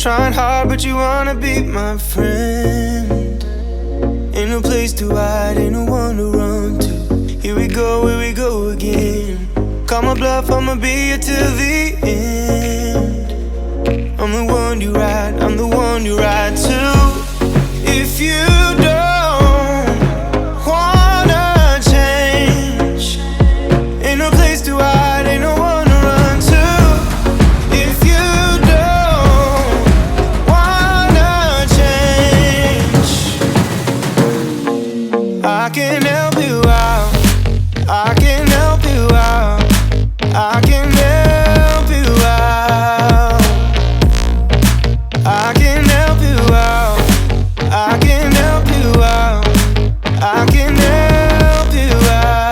trying hard, but you wanna be my friend. Ain't no place to hide, ain't no one to run to. Here we go again. Call my bluff, I'ma be here till the end. I'm the one you ride, I'm the one you ride to. If you don't wanna change, ain't no place to hide, ain't no one to run to. If you don't wanna change, I can help you out, I can help you out, I can help you out, I can help you out, I can help you out, I can help you out.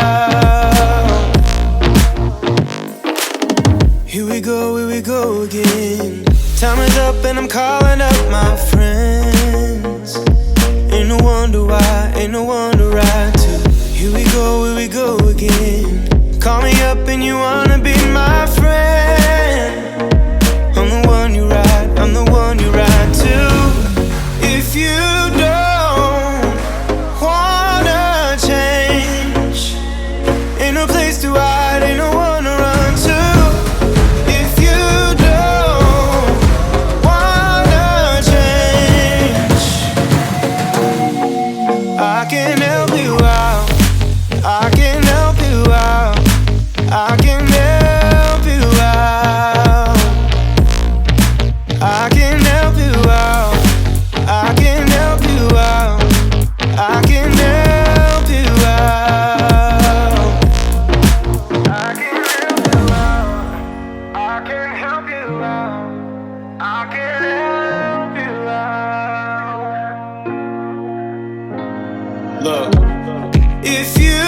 Here we go again. Time is up and I'm calling up my friends. Ain't no wonder why, ain't no one to ride to. Here we go again. Call me up and you wanna be my friend. I'm the one you ride, I'm the one you ride to. If you don't wanna change, ain't no place to hide, ain't no one to run to. If you don't wanna change, I can help you out, I can help you out, I can help you out, I can help you out, I can help you out, I can help you out, I can help you out, I can help you out, I can help you out. Look, if you